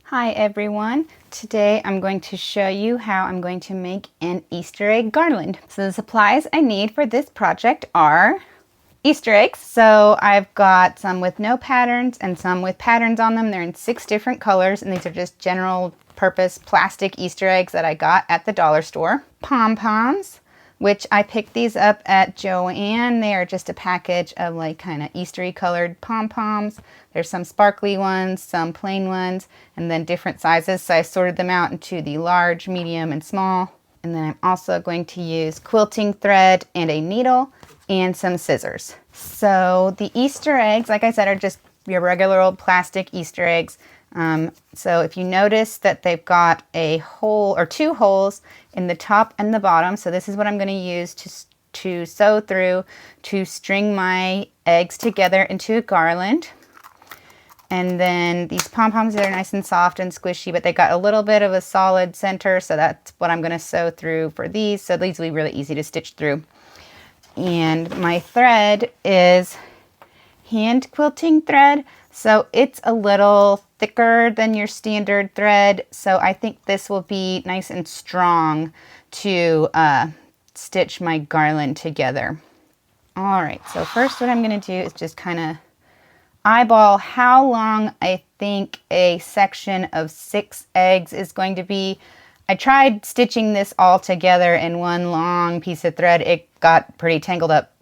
Hi everyone. Today I'm going to show you how I'm going to make an Easter egg garland. So the supplies I need for this project are Easter eggs. So I've got some with no patterns and some with patterns on them. They're in 6 different colors, and these are just general purpose plastic Easter eggs that I got at the dollar store. Pom-poms, which I picked these up at Joann. They are just a package of like kind of Eastery colored pom-poms. There's some sparkly ones, some plain ones, and then different sizes. So I sorted them out into the large, medium, and small. And then I'm also going to use quilting thread and a needle and some scissors. So the Easter eggs, like I said, are just your regular old plastic Easter eggs. So if you notice that they've got a hole or 2 holes in the top and the bottom, so this is what I'm going to use to sew through to string my eggs together into a garland. And then these pom-poms are nice and soft and squishy, but they got a little bit of a solid center, so that's what I'm going to sew through for these. So these will be really easy to stitch through. And my thread is hand quilting thread, so it's a little thicker than your standard thread, so I think this will be nice and strong to stitch my garland together. All right, so first what I'm going to do is just kind of eyeball how long I think a section of 6 eggs is going to be. I tried stitching this all together in one long piece of thread. It got pretty tangled up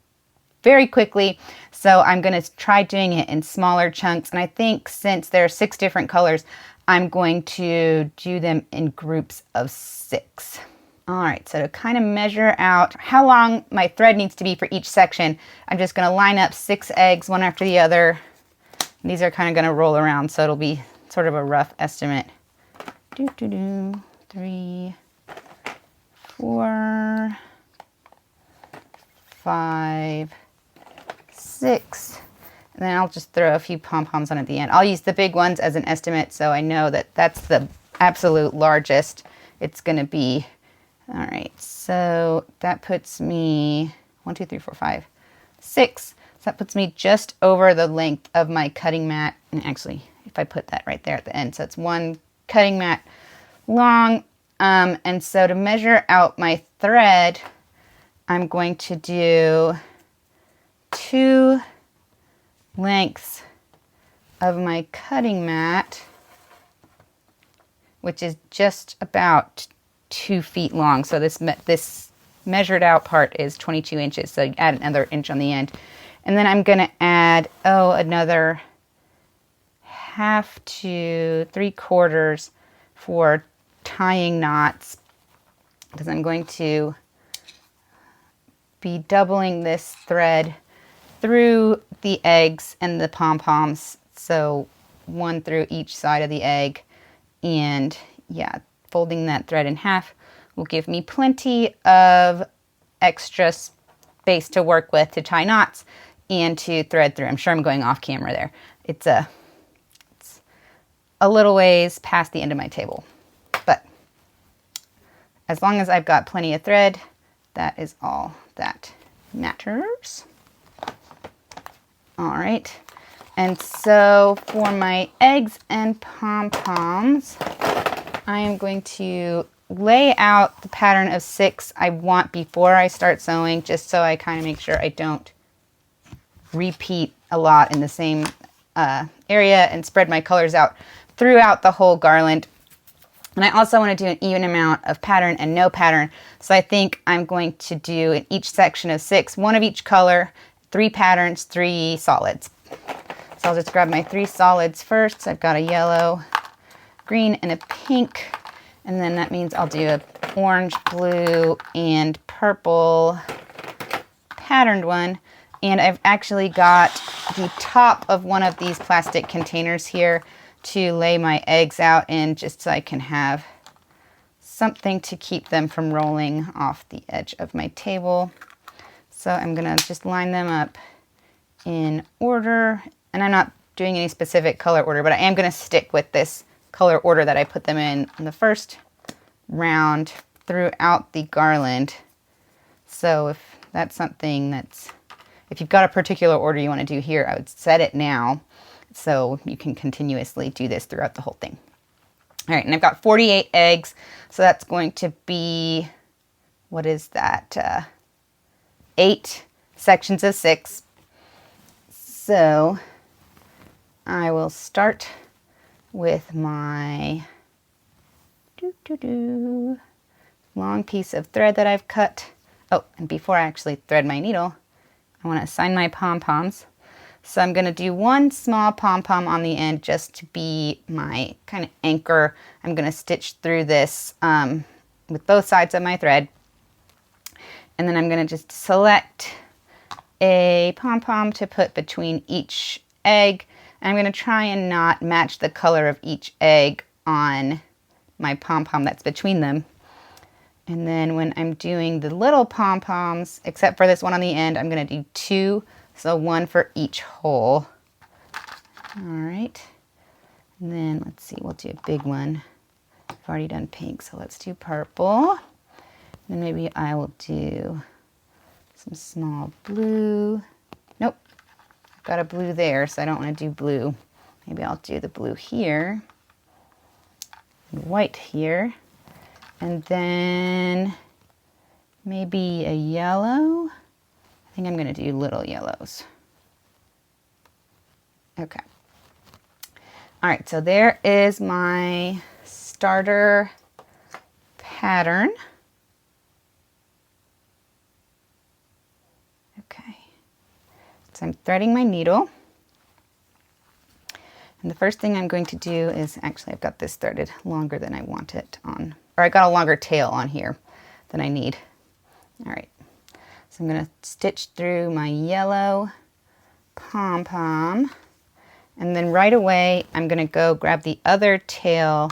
very quickly, so I'm going to try doing it in smaller chunks. And I think since there are 6 different colors, I'm going to do them in groups of 6. All right, so to kind of measure out how long my thread needs to be for each section, I'm just going to line up 6 eggs one after the other. These are kind of going to roll around, so it'll be sort of a rough estimate. 3, 4, 5, 6, and then I'll just throw a few pom-poms on at the end. I'll use the big ones as an estimate, so I know that that's the absolute largest it's going to be. All right, so that puts me 1, 2, 3, 4, 5, 6. So that puts me just over the length of my cutting mat. And actually, if I put that right there at the end, so it's 1 cutting mat long. And so to measure out my thread, I'm going to do 2 lengths of my cutting mat, which is just about 2 feet long. So this measured out part is 22 inches. So you add another inch on the end. And then I'm going to add, another 1/2 to 3/4 for tying knots, because I'm going to be doubling this thread through the eggs and the pom-poms, so 1 through each side of the egg. And yeah, folding that thread in half will give me plenty of extra space to work with to tie knots and to thread through. I'm sure I'm going off camera there. It's a little ways past the end of my table, but as long as I've got plenty of thread, that is all that matters. All right, and so for my eggs and pom-poms, I am going to lay out the pattern of 6 I want before I start sewing, just so I kind of make sure I don't repeat a lot in the same area, and spread my colors out throughout the whole garland. And I also want to do an even amount of pattern and no pattern. So I think I'm going to do in each section of 6, 1 of each color, 3 patterns, 3 solids. So I'll just grab my 3 solids first. So I've got a yellow, green, and a pink. And then that means I'll do a orange, blue, and purple patterned one. And I've actually got the top of one of these plastic containers here to lay my eggs out in, just so I can have something to keep them from rolling off the edge of my table. So I'm going to just line them up in order, and I'm not doing any specific color order, but I am going to stick with this color order that I put them in the first round throughout the garland. So if that's something that's, if you've got a particular order you want to do here, I would set it now so you can continuously do this throughout the whole thing. All right, and I've got 48 eggs, so that's going to be, what is that? 8 sections of 6. So I will start with my long piece of thread that I've cut. Oh, and before I actually thread my needle, I want to assign my pom-poms. So I'm going to do one small pom-pom on the end just to be my kind of anchor. I'm going to stitch through this with both sides of my thread. And then I'm going to just select a pom-pom to put between each egg. And I'm going to try and not match the color of each egg on my pom-pom that's between them. And then when I'm doing the little pom-poms, except for this one on the end, I'm going to do 2. So 1 for each hole. All right. And then let's see, we'll do a big one. I've already done pink, so let's do purple. Then maybe I will do some small blue. Nope, I've got a blue there, so I don't want to do blue. Maybe I'll do the blue here, white here, and then maybe a yellow. I think I'm going to do little yellows. Okay. All right, so there is my starter pattern. Okay. So I'm threading my needle. And the first thing I'm going to do is, actually I've got this threaded longer than I want it on, or I got a longer tail on here than I need. All right. So I'm going to stitch through my yellow pom-pom, and then right away I'm going to go grab the other tail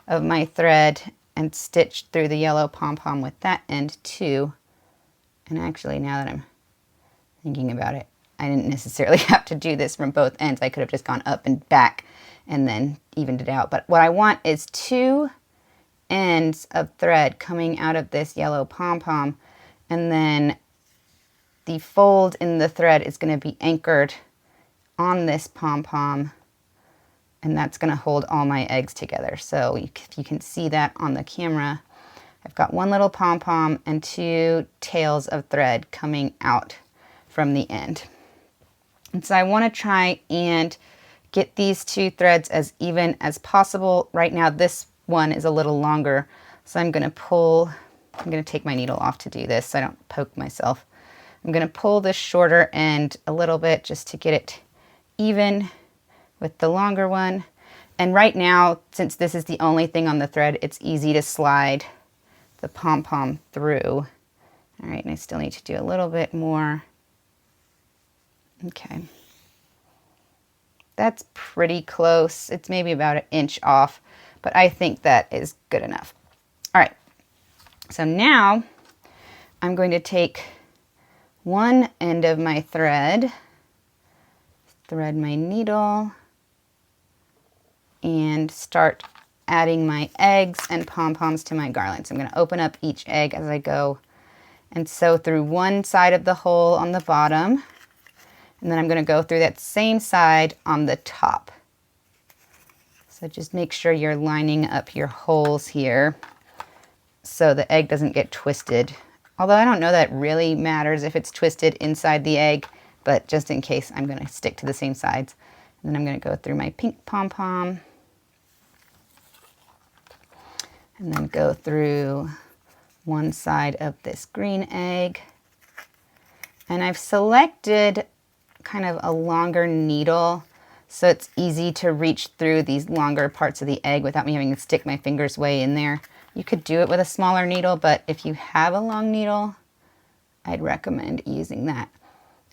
of my thread and stitch through the yellow pom-pom with that end too. And actually, now that I'm thinking about it, I didn't necessarily have to do this from both ends. I could have just gone up and back and then evened it out. But what I want is 2 ends of thread coming out of this yellow pom-pom, and then the fold in the thread is going to be anchored on this pom-pom, and that's going to hold all my eggs together. So if you can see that on the camera, I've got 1 little pom-pom and 2 tails of thread coming out from the end. And so I want to try and get these 2 threads as even as possible. Right now this one is a little longer, so I'm going to take my needle off to do this so I don't poke myself. I'm going to pull this shorter end a little bit just to get it even with the longer one. And right now, since this is the only thing on the thread, it's easy to slide the pom-pom through. All right, and I still need to do a little bit more. Okay. That's pretty close. It's maybe about 1 inch off, but I think that is good enough. All right, so now I'm going to take one end of my thread, thread my needle, and start adding my eggs and pom-poms to my garland. So I'm going to open up each egg as I go and sew through one side of the hole on the bottom, and then I'm going to go through that same side on the top. So just make sure you're lining up your holes here so the egg doesn't get twisted. Although I don't know that it really matters if it's twisted inside the egg, but just in case, I'm going to stick to the same sides. And then I'm going to go through my pink pom-pom, and then go through one side of this green egg. And I've selected kind of a longer needle so it's easy to reach through these longer parts of the egg without me having to stick my fingers way in there. You could do it with a smaller needle, but if you have a long needle, I'd recommend using that.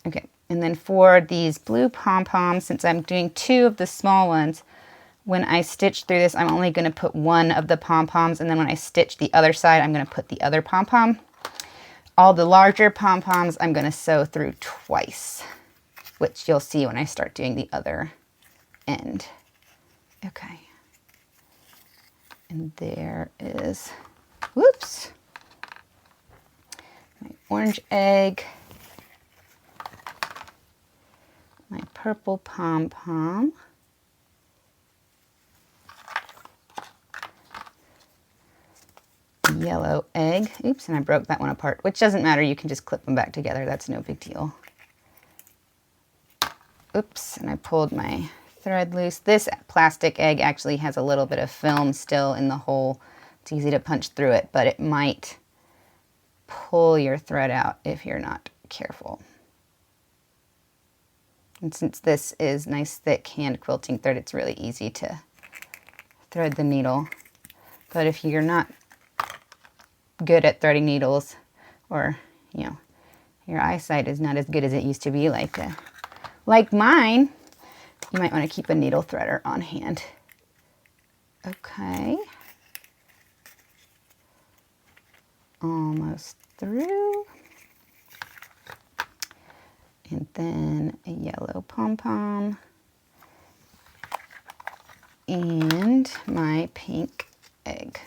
Okay, and then for these blue pom-poms, since I'm doing 2 of the small ones, when I stitch through this, I'm only going to put 1 of the pom-poms, and then when I stitch the other side, I'm going to put the other pom-pom. All the larger pom-poms, I'm going to sew through twice, which you'll see when I start doing the other end. Okay. And there is, whoops, my orange egg, my purple pom-pom, yellow egg. Oops, and I broke that one apart, which doesn't matter. You can just clip them back together. That's no big deal. Oops, and I pulled my thread loose. This plastic egg actually has a little bit of film still in the hole. It's easy to punch through it, but it might pull your thread out if you're not careful. And since this is nice thick hand quilting thread, it's really easy to thread the needle. But if you're not good at threading needles, or your eyesight is not as good as it used to be, like mine, you might want to keep a needle threader on hand. Okay. Almost through. And then a yellow pom-pom. And my pink egg.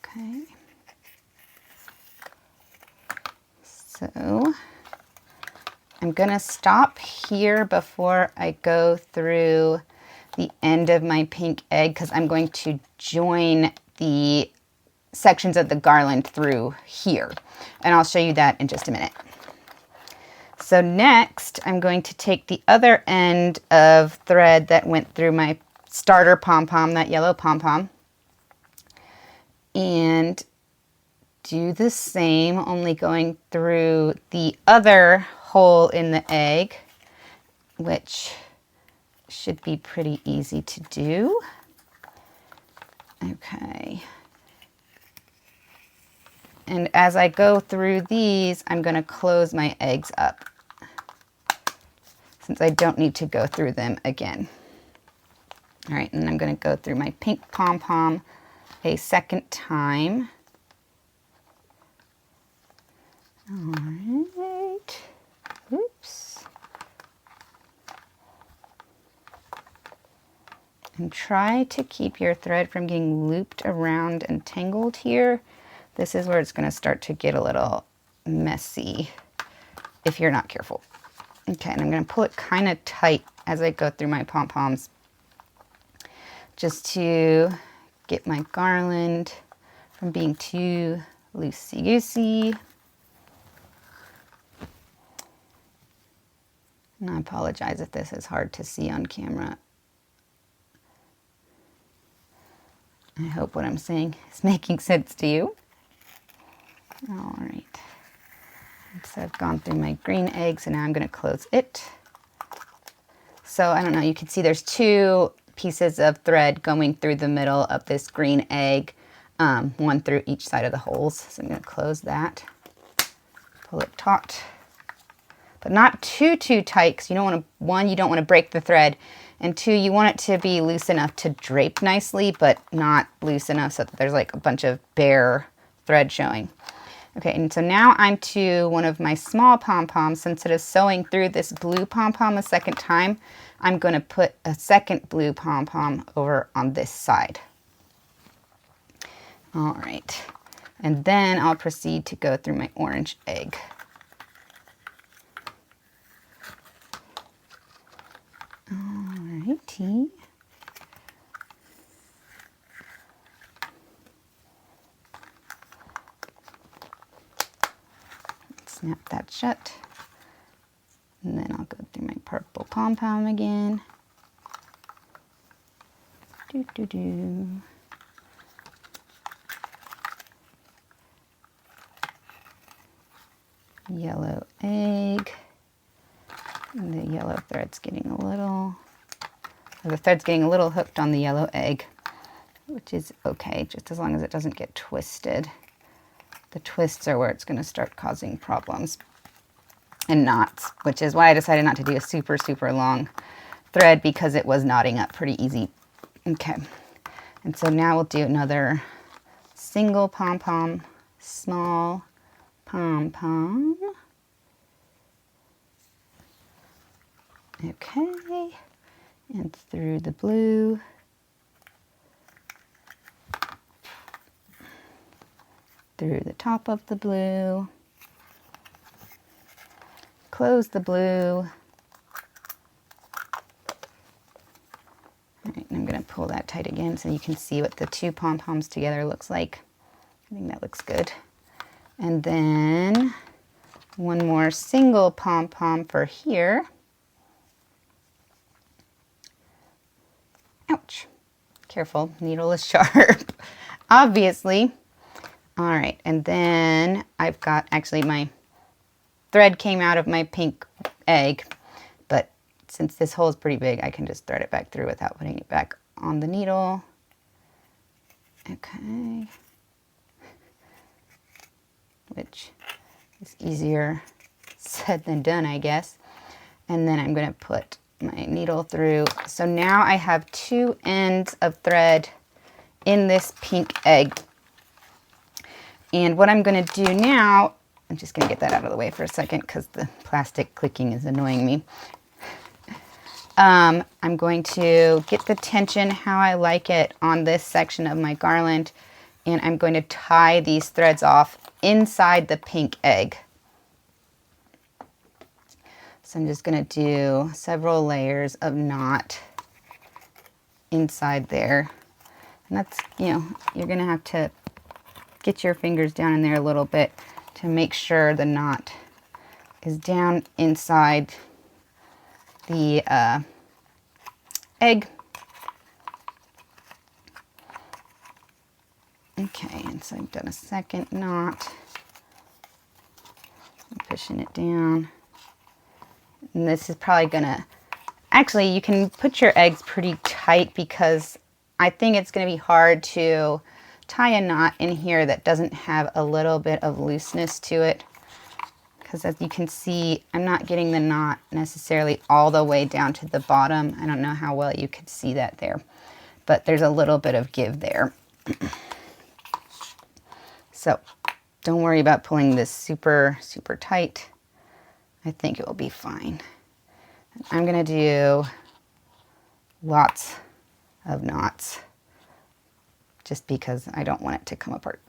Okay. So I'm gonna stop here before I go through the end of my pink egg, because I'm going to join the sections of the garland through here. And I'll show you that in just a minute. So next, I'm going to take the other end of thread that went through my starter pom-pom, that yellow pom-pom, and do the same, only going through the other hole in the egg, which should be pretty easy to do. Okay. And as I go through these, I'm going to close my eggs up, since I don't need to go through them again. All right, and I'm going to go through my pink pom-pom a second time. All right. Oops. And try to keep your thread from getting looped around and tangled here. This is where it's going to start to get a little messy if you're not careful. Okay, and I'm going to pull it kind of tight as I go through my pom-poms, just to get my garland from being too loosey-goosey. And I apologize if this is hard to see on camera. I hope what I'm saying is making sense to you. All right. So I've gone through my green egg, so now I'm going to close it. So I don't know, you can see there's two pieces of thread going through the middle of this green egg, one through each side of the holes. So I'm going to close that, pull it taut, but not too tight, because you don't want to, one, you don't want to break the thread, and two, you want it to be loose enough to drape nicely, but not loose enough so that there's like a bunch of bare thread showing. Okay, and so now I'm to one of my small pom-poms. So instead of sewing through this blue pom-pom a second time, I'm going to put a second blue pom-pom over on this side. All right, and then I'll proceed to go through my orange egg. Alrighty. Snap that shut. And then I'll go through my purple pom-pom again. Yellow egg. And the yellow thread's getting a little, the thread's getting a little hooked on the yellow egg, which is okay, just as long as it doesn't get twisted. The twists are where it's going to start causing problems and knots, which is why I decided not to do a super long thread, because it was knotting up pretty easy. Okay, and so now we'll do another single pom-pom, small pom-pom. Okay, and through the blue. Through the top of the blue, close the blue. All right, and I'm going to pull that tight again so you can see what the two pom-poms together looks like. I think that looks good. And then one more single pom-pom for here. Ouch. Careful, needle is sharp, obviously. All right, and then I've got, actually my thread came out of my pink egg, but since this hole is pretty big, I can just thread it back through without putting it back on the needle. Okay. Which is easier said than done, I guess. And then I'm gonna put my needle through. So now I have two ends of thread in this pink egg. And what I'm gonna do now, I'm just gonna get that out of the way for a second because the plastic clicking is annoying me. I'm going to get the tension how I like it on this section of my garland, and I'm going to tie these threads off inside the pink egg. So I'm just going to do several layers of knot inside there. And that's, you know, you're going to have to get your fingers down in there a little bit to make sure the knot is down inside the egg. Okay, and so I've done a second knot. I'm pushing it down. And this is probably gonna, actually you can put your eggs pretty tight because I think it's gonna be hard to tie a knot in here that doesn't have a little bit of looseness to it. Because as you can see, I'm not getting the knot necessarily all the way down to the bottom. I don't know how well you could see that there, but there's a little bit of give there. So don't worry about pulling this super, super tight. I think it will be fine. I'm gonna do lots of knots just because I don't want it to come apart.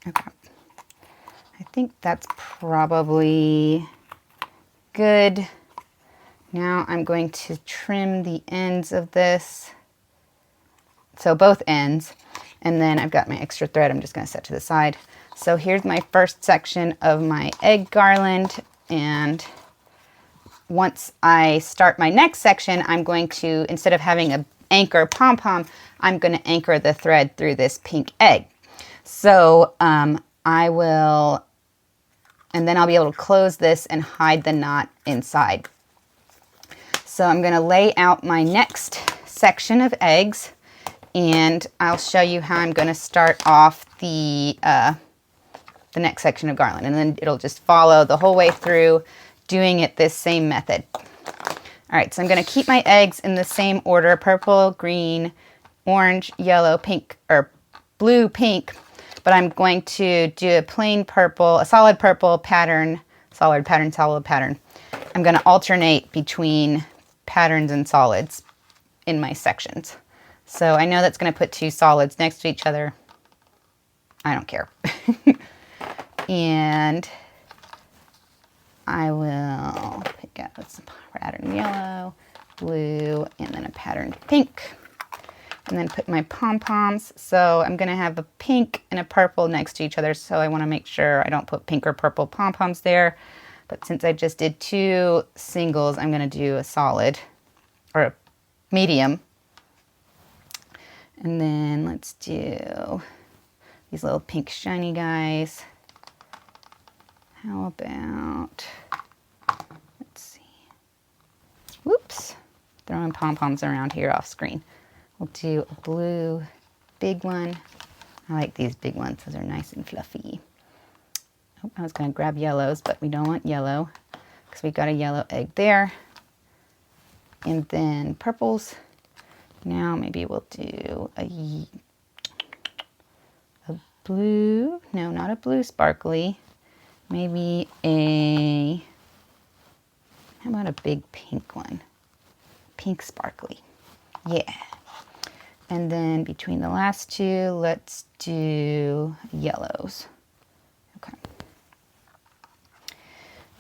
Okay, I think that's probably good. Now I'm going to trim the ends of this. So both ends, and then I've got my extra thread I'm just going to set to the side. So here's my first section of my egg garland, and once I start my next section, I'm going to, instead of having an anchor pom-pom, I'm going to anchor the thread through this pink egg. So I will, and then I'll be able to close this and hide the knot inside. So I'm going to lay out my next section of eggs, and I'll show you how I'm going to start off the next section of garland, and then it'll just follow the whole way through doing it this same method. All right, so I'm going to keep my eggs in the same order: purple, green, orange, yellow, pink, or blue, pink. But I'm going to do a plain purple, a solid purple pattern, solid pattern, solid pattern. I'm going to alternate between patterns and solids in my sections. So I know that's going to put two solids next to each other. I don't care. And I will pick out some pattern yellow, blue, and then a pattern pink. And then put my pom-poms. So I'm going to have a pink and a purple next to each other. So I want to make sure I don't put pink or purple pom-poms there. But since I just did two singles, I'm going to do a solid or a medium. And then let's do these little pink shiny guys. How about, let's see. Whoops, throwing pom-poms around here off screen. We'll do a blue big one. I like these big ones, those are nice and fluffy. Oh, I was gonna grab yellows, but we don't want yellow because we got a yellow egg there. And then purples. Now maybe we'll do a blue, no, not a blue sparkly. Maybe a, how about a big pink one? Pink sparkly, yeah. And then between the last two, let's do yellows. Okay.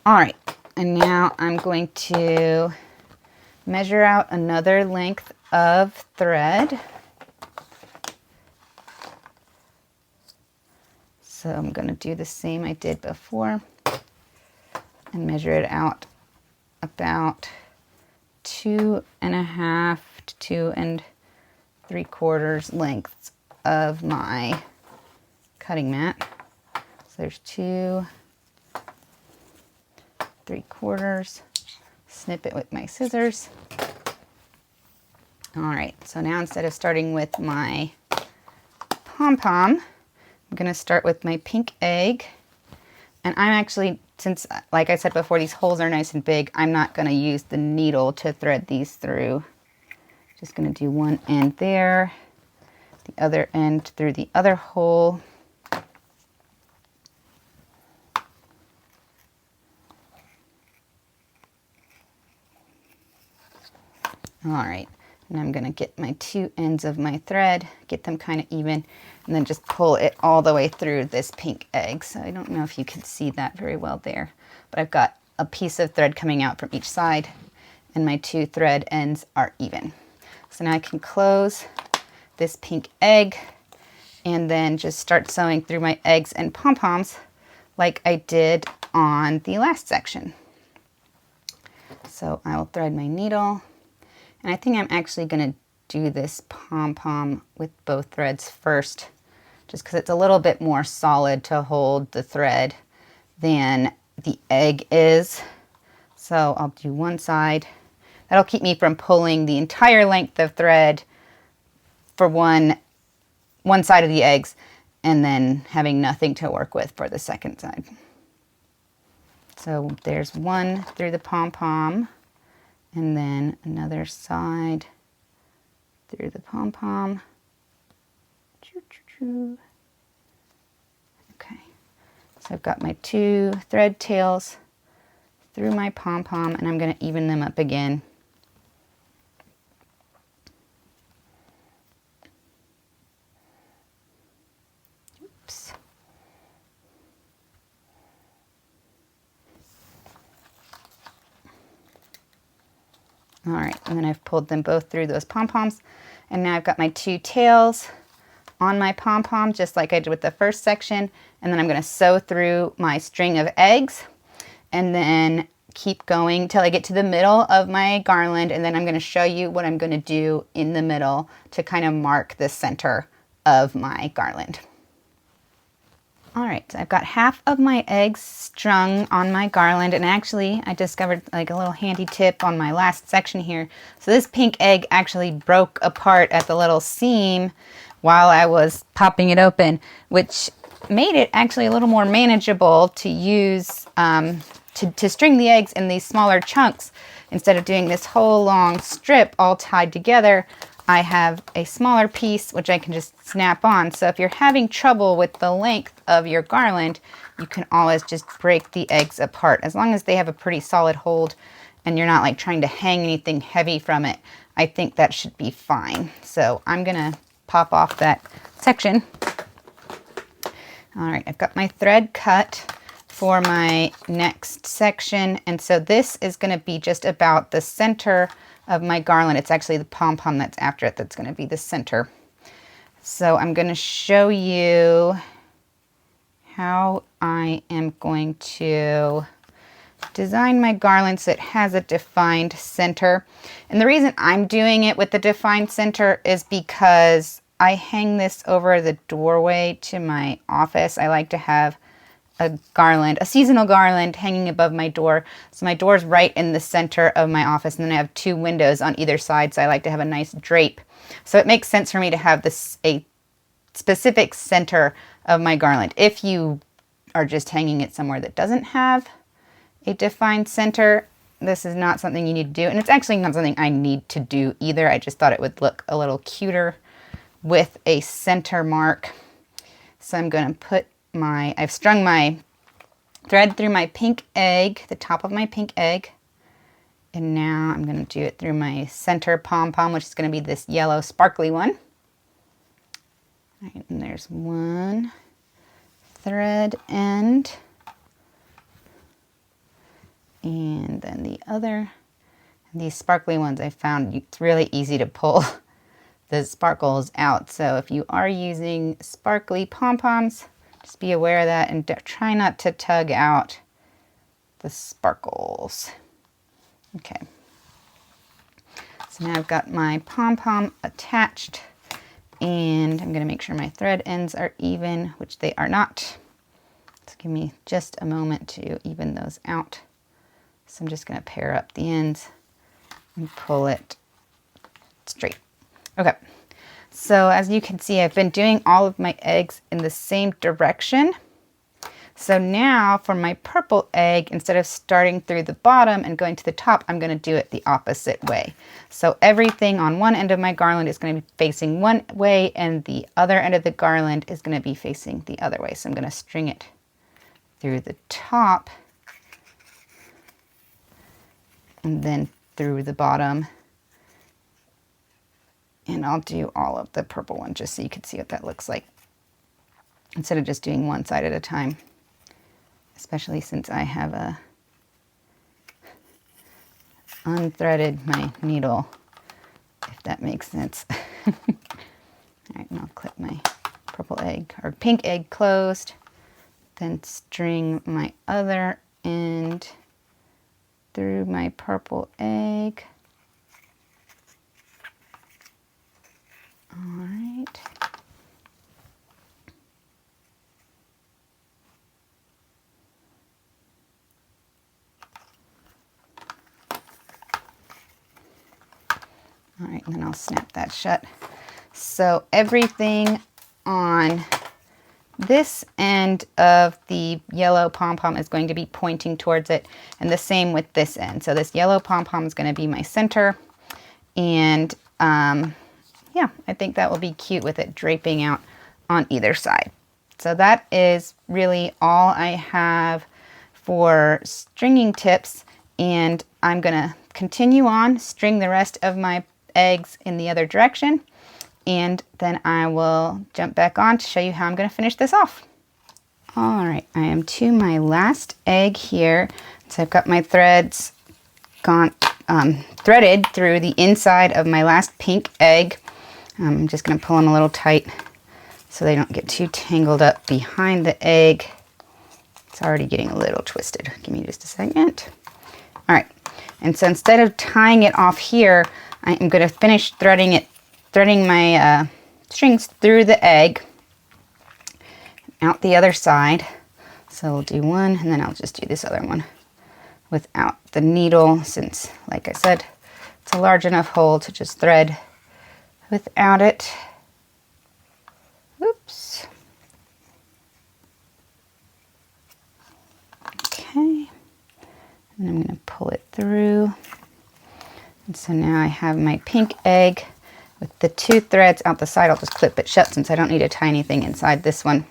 All right, and now I'm going to measure out another length of thread. So I'm going to do the same I did before and measure it out about 2.5 to 2 3/4 lengths of my cutting mat. So there's 2 3/4. Snip it with my scissors. All right, so now instead of starting with my pom-pom, I'm gonna start with my pink egg. And I'm actually, since like I said before, these holes are nice and big, I'm not gonna use the needle to thread these through. Just gonna do one end there, the other end through the other hole. All right, and I'm gonna get my 2 ends of my thread, get them kind of even, and then just pull it all the way through this pink egg. So I don't know if you can see that very well there, but I've got a piece of thread coming out from each side, and my 2 thread ends are even. So now I can close this pink egg and then just start sewing through my eggs and pom-poms like I did on the last section. So I will thread my needle. And I think I'm actually going to do this pom-pom with both threads first, just because it's a little bit more solid to hold the thread than the egg is. So I'll do one side. That'll keep me from pulling the entire length of thread for one side of the eggs and then having nothing to work with for the second side. So there's one through the pom-pom. And then another side through the pom-pom. Okay, so I've got my 2 thread tails through my pom-pom, and I'm going to even them up again. Oops. All right, and then I've pulled them both through those pom-poms, and now I've got my 2 tails on my pom-pom, just like I did with the first section, and then I'm going to sew through my string of eggs, and then keep going till I get to the middle of my garland, and then I'm going to show you what I'm going to do in the middle to kind of mark the center of my garland. All right, so I've got half of my eggs strung on my garland, and actually I discovered like a little handy tip on my last section here. So this pink egg actually broke apart at the little seam while I was popping it open, which made it actually a little more manageable to use to string the eggs in these smaller chunks. Instead of doing this whole long strip all tied together, I have a smaller piece which I can just snap on. So if you're having trouble with the length of your garland, you can always just break the eggs apart. As long as they have a pretty solid hold and you're not like trying to hang anything heavy from it, I think that should be fine. So I'm gonna pop off that section. All right, I've got my thread cut for my next section. And so this is gonna be just about the center of my garland. It's actually the pom-pom that's after it that's going to be the center. So I'm going to show you how I am going to design my garland so it has a defined center. And the reason I'm doing it with the defined center is because I hang this over the doorway to my office. I like to have a garland, a seasonal garland hanging above my door. So my door's right in the center of my office, and then I have 2 windows on either side, so I like to have a nice drape. So it makes sense for me to have this a specific center of my garland. If you are just hanging it somewhere that doesn't have a defined center, this is not something you need to do, and it's actually not something I need to do either. I just thought it would look a little cuter with a center mark. So I'm going to put I've strung my thread through my pink egg, the top of my pink egg, and now I'm going to do it through my center pom-pom, which is going to be this yellow sparkly one. All right, and there's one thread end, and then the other, these sparkly ones, I found it's really easy to pull the sparkles out. So if you are using sparkly pom-poms, just be aware of that and try not to tug out the sparkles. Okay. So now I've got my pom-pom attached, and I'm going to make sure my thread ends are even, which they are not. So give me just a moment to even those out. So I'm just going to pair up the ends and pull it straight. Okay, so as you can see, I've been doing all of my eggs in the same direction. So now for my purple egg, instead of starting through the bottom and going to the top, I'm going to do it the opposite way. So everything on one end of my garland is going to be facing one way, and the other end of the garland is going to be facing the other way. So I'm going to string it through the top and then through the bottom. And I'll do all of the purple one just so you can see what that looks like, instead of just doing one side at a time, especially since I have unthreaded my needle, if that makes sense. All right, and I'll clip my purple egg or pink egg closed, then string my other end through my purple egg. All right. All right, and then I'll snap that shut. So everything on this end of the yellow pom-pom is going to be pointing towards it, and the same with this end. So this yellow pom-pom is going to be my center, and yeah, I think that will be cute with it draping out on either side. So that is really all I have for stringing tips, and I'm gonna continue on, string the rest of my eggs in the other direction, and then I will jump back on to show you how I'm gonna finish this off. All right, I am to my last egg here. So I've got my threads threaded through the inside of my last pink egg. I'm just going to pull them a little tight so they don't get too tangled up behind the egg. It's already getting a little twisted. Give me just a second. All right, and so instead of tying it off here, I'm going to finish threading my strings through the egg, out the other side. So we'll do one, and then I'll just do this other one without the needle, since, like I said, it's a large enough hole to just thread without it. Oops. Okay. And I'm going to pull it through. And so now I have my pink egg with the two threads out the side. I'll just clip it shut since I don't need to tie anything inside this one.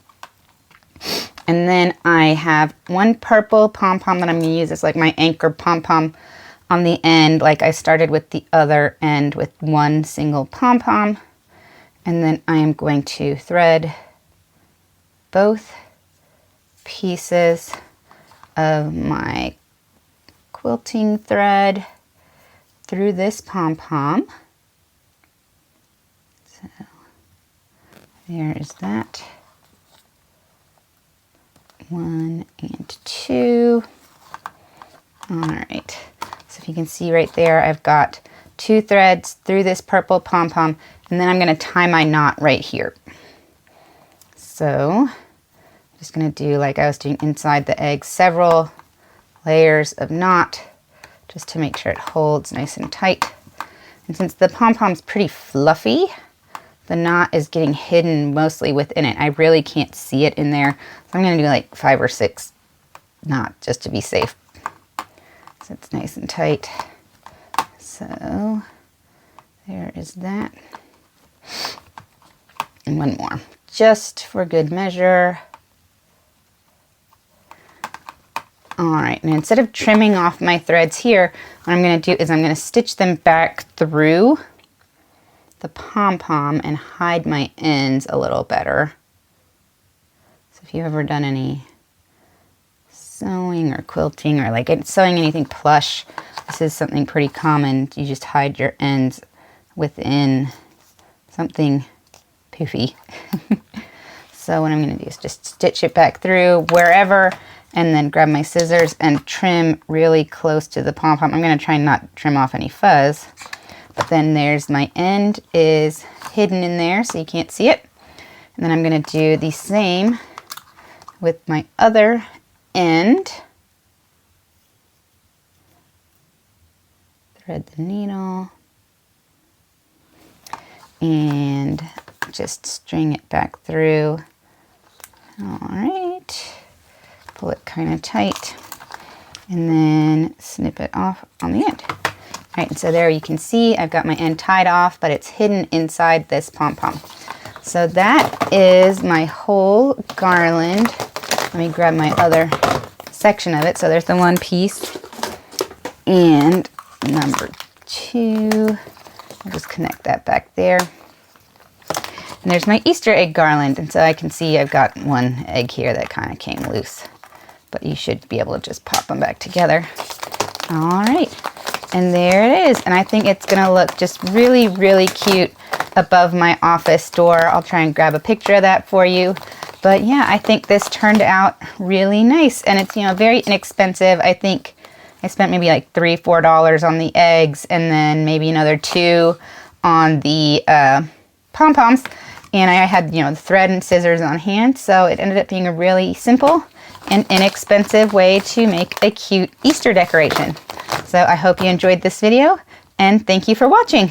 And then I have one purple pom-pom that I'm going to use as like my anchor pom-pom on the end, like I started with the other end with one single pom-pom. And then I am going to thread both pieces of my quilting thread through this pom-pom. So there is that. 1 and 2. All right. So if you can see right there, I've got 2 threads through this purple pom-pom, and then I'm going to tie my knot right here. So I'm just going to do like I was doing inside the egg, several layers of knot just to make sure it holds nice and tight. And since the pom-pom's pretty fluffy, the knot is getting hidden mostly within it. I really can't see it in there. So I'm going to do like 5 or 6 knots just to be safe. So it's nice and tight. So there is that. And one more, just for good measure. All right, and instead of trimming off my threads here, what I'm going to do is I'm going to stitch them back through the pom-pom and hide my ends a little better. So if you've ever done any sewing or quilting or like sewing anything plush, This is something pretty common. You just hide your ends within something poofy. So what I'm going to do is just stitch it back through wherever, and then grab my scissors and trim really close to the pom-pom. I'm going to try not to trim off any fuzz. But then there's my end is hidden in there so you can't see it. And then I'm going to do the same with my other end. Thread the needle. And just string it back through. All right. Pull it kind of tight. And then snip it off on the end. All right, and so there you can see I've got my end tied off, but it's hidden inside this pom-pom. So that is my whole garland. Let me grab my other section of it. So there's the one piece. And number 2. I'll just connect that back there. And there's my Easter egg garland. And so I can see I've got one egg here that kind of came loose. But you should be able to just pop them back together. All right. And there it is. And I think it's going to look just really, really cute above my office door. I'll try and grab a picture of that for you. But yeah, I think this turned out really nice. And it's, you know, very inexpensive. I think I spent maybe like $3, $4 on the eggs, and then maybe another $2 on the pom-poms. And I had, you know, the thread and scissors on hand. So it ended up being a really simple and inexpensive way to make a cute Easter decoration. So I hope you enjoyed this video, and thank you for watching.